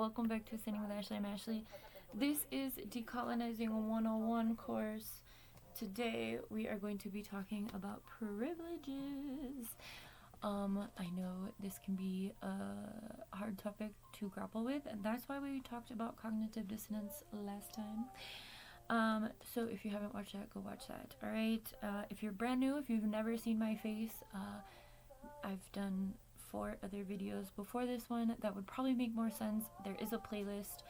welcome back to Sitting with Ashley. I'm Ashley. This is Decolonizing 101 course. Today we are going to be talking about privileges. I know this can be a hard topic to grapple with, and that's why we talked about cognitive dissonance last time. So if you haven't watched that, go watch that. Alright, if you're brand new, if you've never seen my face, I've done 4 other videos before this one that would probably make more sense. There is a playlist,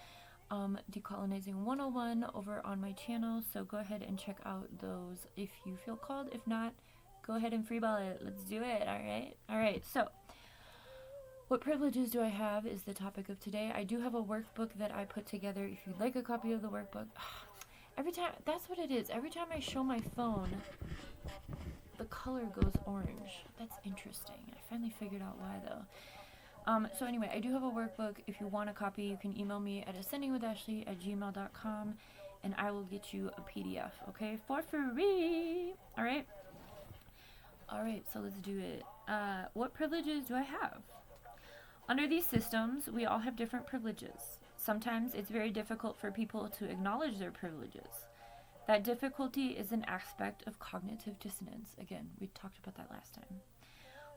Decolonizing 101 over on my channel, so go ahead and check out those if you feel called. If not, go ahead and freeball it. Let's do it. Alright, so what privileges do I have is the topic of today. I do have a workbook that I put together if you'd like a copy of the workbook. Every time, that's what it is. Every time I show my phone, the color goes orange. That's interesting. I finally figured out why though. So anyway, I do have a workbook. If you want a copy, you can email me at ascendingwithashley@gmail.com and I will get you a PDF, okay? For free. Alright, so let's do it. What privileges do I have? Under these systems, we all have different privileges. Sometimes it's very difficult for people to acknowledge their privileges. That difficulty is an aspect of cognitive dissonance. Again, we talked about that last time.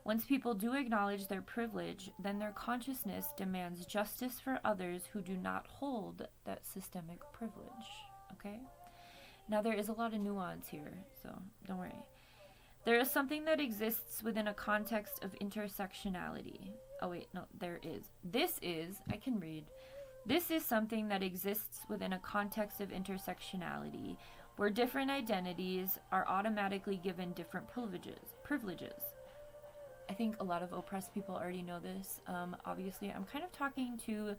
Once people do acknowledge their privilege, then their consciousness demands justice for others who do not hold that systemic privilege. Okay? Now, there is a lot of nuance here, so don't worry. There is something that exists within a context of intersectionality. Oh, wait, no, there is. I can read. This is something that exists within a context of intersectionality, where different identities are automatically given different privileges. I think a lot of oppressed people already know this. Obviously, I'm kind of talking to,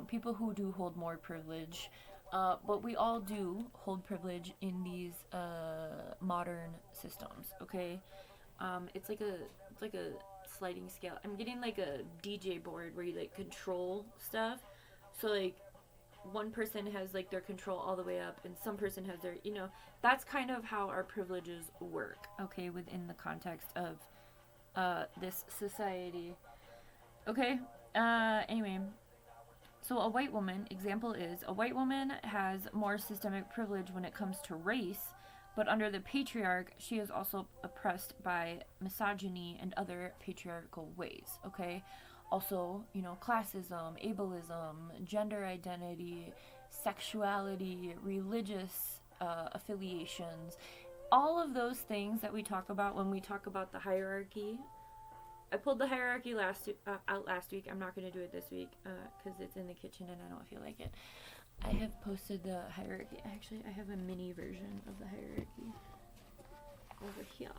people who do hold more privilege, but we all do hold privilege in these modern systems. Okay, it's like a sliding scale. I'm getting like a DJ board where you like control stuff. So like one person has like their control all the way up and some person has their, that's kind of how our privileges work, okay, within the context of this society. Okay, anyway, so a white woman, example is, a white woman has more systemic privilege when it comes to race, but under the patriarch, she is also oppressed by misogyny and other patriarchal ways, okay? Also, classism, ableism, gender identity, sexuality, religious affiliations, all of those things that we talk about when we talk about the hierarchy. I pulled the hierarchy out last week. I'm not going to do it this week because it's in the kitchen and I don't feel like it. I have posted the hierarchy. Actually, I have a mini version of the hierarchy over here.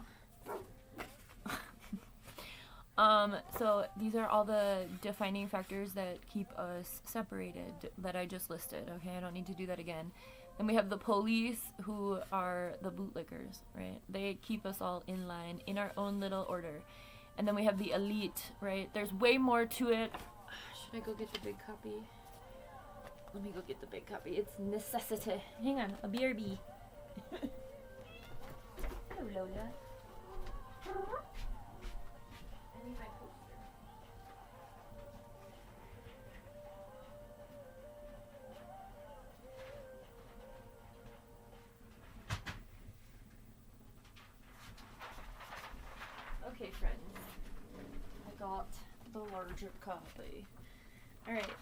So these are all the defining factors that keep us separated that I just listed. Okay, I don't need to do that again. Then we have the police, who are the bootlickers, right? They keep us all in line in our own little order. And then we have the elite, right? There's way more to it. Should I go get the big copy? Let me go get the big copy. It's necessity. Hang on, a BRB. Hello, Lola. I need my poster. Okay, friends. I got the larger copy. Alright,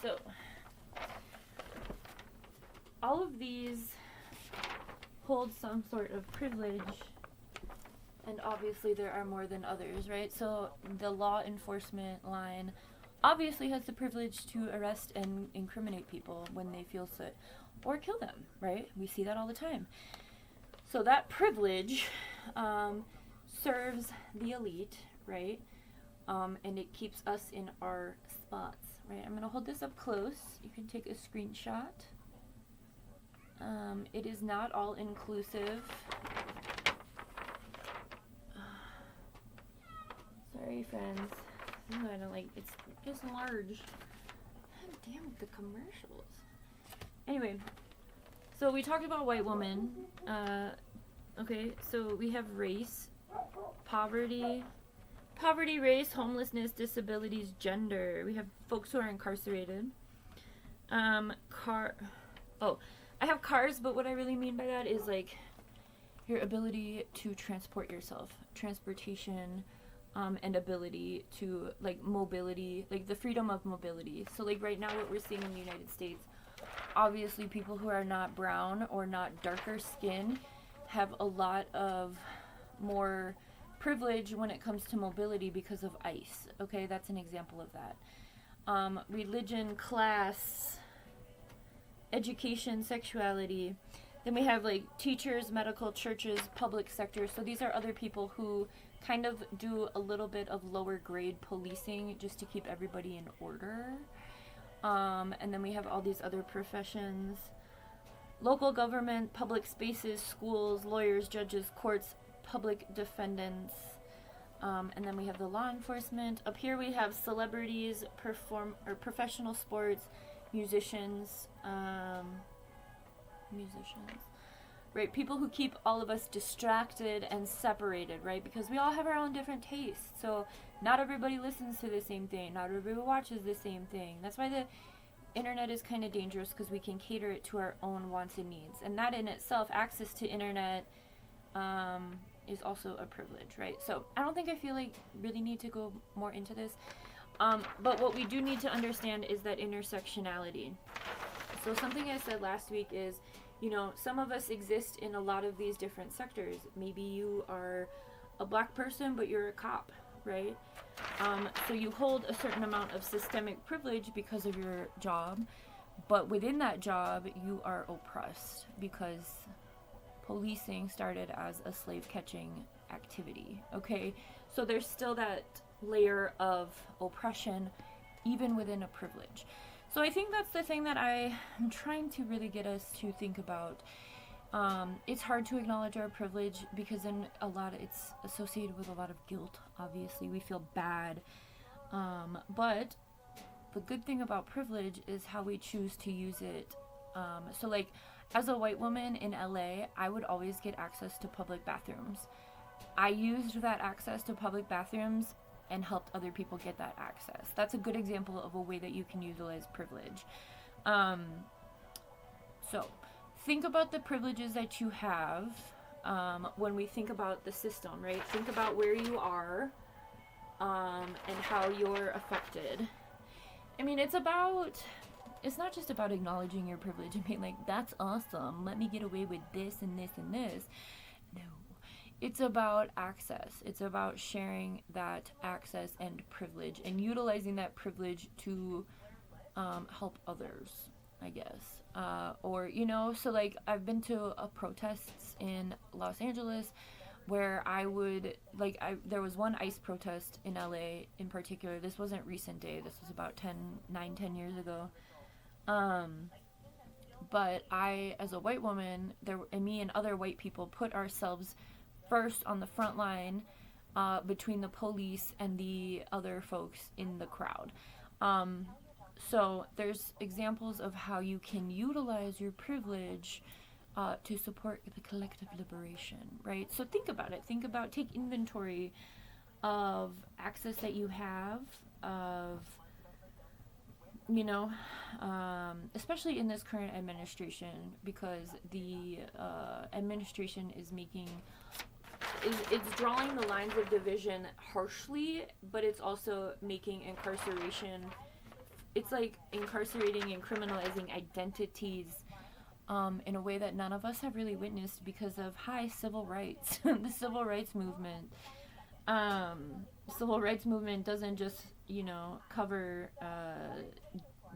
so all of these hold some sort of privilege, and obviously there are more than others, right? So the law enforcement line obviously has the privilege to arrest and incriminate people when they feel sick, or kill them, right? We see that all the time. So that privilege serves the elite, right? And it keeps us in our spots, right? I'm going to hold this up close. You can take a screenshot. It is not all inclusive. Sorry, friends. I don't like, it's just large. God damn it, the commercials. Anyway, so we talked about white woman. Okay, so we have race, poverty, poverty, race, homelessness, disabilities, gender. We have folks who are incarcerated. I have cars, but what I really mean by that is like your ability to transport yourself, transportation, and ability to like mobility, like the freedom of mobility. So like right now what we're seeing in the United States, obviously people who are not brown or not darker skin have a lot of more privilege when it comes to mobility because of ICE. Okay, that's an example of that. Religion, class, education, sexuality. Then we have like teachers, medical, churches, public sector. So these are other people who kind of do a little bit of lower grade policing just to keep everybody in order. And then we have all these other professions. Local government, public spaces, schools, lawyers, judges, courts, public defendants. And then we have the law enforcement. Up here we have celebrities, professional sports, musicians, right? People who keep all of us distracted and separated, right? Because we all have our own different tastes. So not everybody listens to the same thing. Not everybody watches the same thing. That's why the internet is kind of dangerous, because we can cater it to our own wants and needs. And that in itself, access to internet, is also a privilege, right? So I don't think I feel like really need to go more into this. But what we do need to understand is that intersectionality. So something I said last week is, you know, some of us exist in a lot of these different sectors. Maybe you are a black person, but you're a cop, right? So you hold a certain amount of systemic privilege because of your job, but within that job, you are oppressed because policing started as a slave-catching activity, okay? So there's still that layer of oppression even within a privilege. So I think that's the thing that I am trying to really get us to think about. It's hard to acknowledge our privilege because then it's associated with a lot of guilt. Obviously, we feel bad. But the good thing about privilege is how we choose to use it. So like, as a white woman in LA, I would always get access to public bathrooms. I used that access to public bathrooms and helped other people get that access. That's a good example of a way that you can utilize privilege. So think about the privileges that you have when we think about the system, right? Think about where you are and how you're affected. I mean, it's not just about acknowledging your privilege and being like, that's awesome, let me get away with this and this and this. No. It's about access. It's about sharing that access and privilege and utilizing that privilege to help others, I guess. Or, you know, so like I've been to protests in Los Angeles where there was one ICE protest in LA in particular. This wasn't recent day. This was about 10 years ago. But I, as a white woman, me and other white people put ourselves first on the front line between the police and the other folks in the crowd. So there's examples of how you can utilize your privilege to support the collective liberation, right? So think about it. Take inventory of access that you have, of, you know, especially in this current administration, because the administration is it's drawing the lines of division harshly, but it's also making incarceration, it's like incarcerating and criminalizing identities in a way that none of us have really witnessed because of civil rights. The civil rights movement. Civil rights movement doesn't just, you know, cover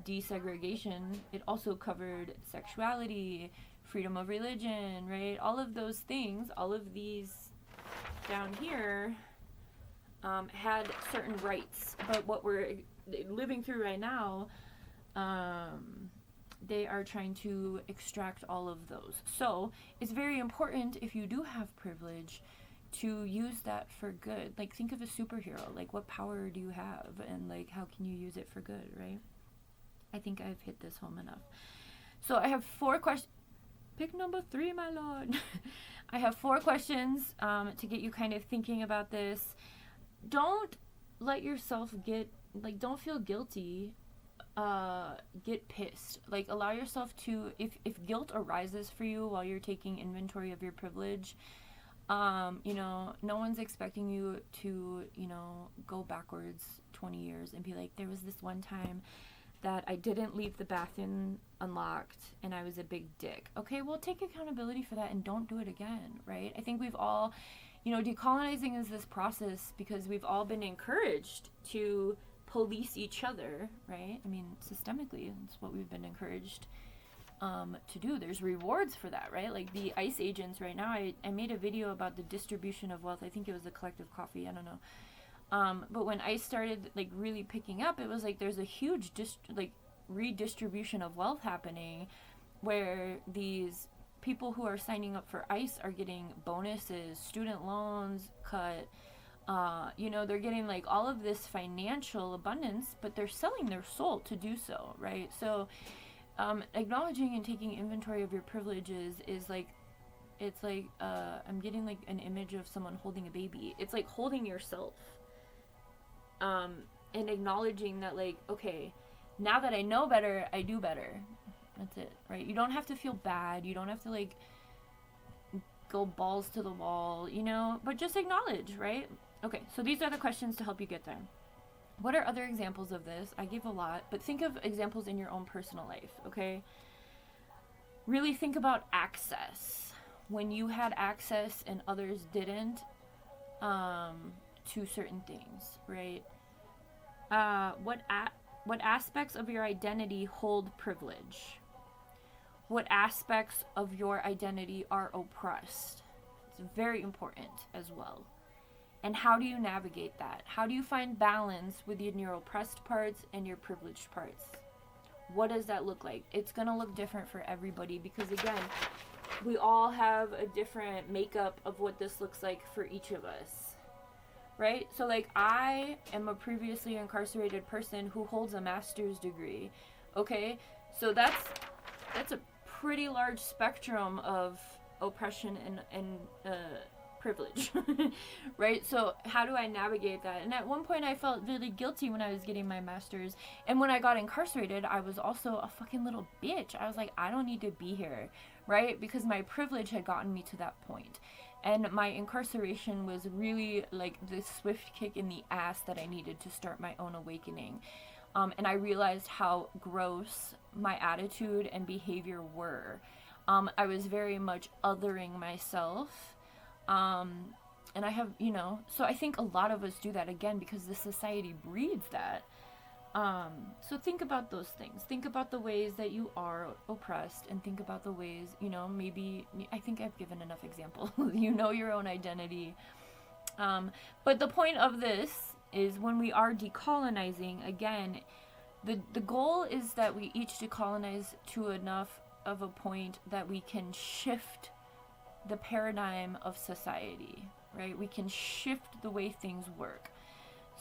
desegregation. It also covered sexuality, freedom of religion, right? All of those things, all of these down here had certain rights, but what we're living through right now, they are trying to extract all of those. So it's very important, if you do have privilege, to use that for good. Like, think of a superhero. Like, what power do you have, and like, how can you use it for good, right? I think I've hit this home enough. So I have 4 questions. Pick number 3, my lord. I have 4 questions to get you kind of thinking about this. don't let yourself get, like, don't feel guilty, get pissed. Like, allow yourself to, if guilt arises for you while you're taking inventory of your privilege, you know, no one's expecting you to, you know, go backwards 20 years and be like, there was this one time that I didn't leave the bathroom unlocked and I was a big dick. Okay, well, take accountability for that and don't do it again, right? I think we've all, you know, decolonizing is this process because we've all been encouraged to police each other, right? I mean, systemically, that's what we've been encouraged to do. There's rewards for that, right? Like the ICE agents right now, I made a video about the distribution of wealth. I think it was the collective coffee, I don't know. But when ICE started like really picking up, it was like there's a huge redistribution of wealth happening where these people who are signing up for ICE are getting bonuses, student loans cut, you know, they're getting like all of this financial abundance, but they're selling their soul to do so, right? So acknowledging and taking inventory of your privileges is like, it's like, I'm getting like an image of someone holding a baby. It's like holding yourself, and acknowledging that, like, okay, now that I know better, I do better. That's it, right? You don't have to feel bad. You don't have to like go balls to the wall, you know, but just acknowledge, right? Okay, so these are the questions to help you get there. What are other examples of this? I gave a lot, but think of examples in your own personal life, okay? Really think about access. When you had access and others didn't, to certain things, right? What aspects of your identity hold privilege? What aspects of your identity are oppressed? It's very important as well. And how do you navigate that? How do you find balance within your oppressed parts and your privileged parts? What does that look like? It's going to look different for everybody because, again, we all have a different makeup of what this looks like for each of us, right? So, like, I am a previously incarcerated person who holds a master's degree, okay? So that's a pretty large spectrum of oppression and privilege, right? So how do I navigate that? And at one point I felt really guilty when I was getting my master's, and when I got incarcerated I was also a fucking little bitch. I was like, I don't need to be here, right? Because my privilege had gotten me to that point, and my incarceration was really like this swift kick in the ass that I needed to start my own awakening. And I realized how gross my attitude and behavior were. I was very much othering myself. And I have, you know, so I think a lot of us do that again because the society breeds that. So think about those things. Think about the ways that you are oppressed, and think about the ways, you know, maybe, I think I've given enough examples. You know your own identity. But the point of this is when we are decolonizing, again, the goal is that we each decolonize to enough of a point that we can shift the paradigm of society, right? We can shift the way things work.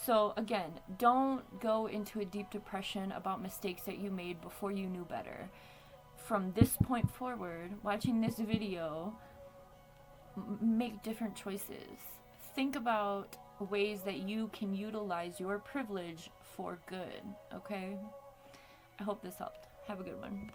So again, don't go into a deep depression about mistakes that you made before you knew better. From this point forward, watching this video, make different choices. Think about ways that you can utilize your privilege for good, okay? I hope this helped. Have a good one.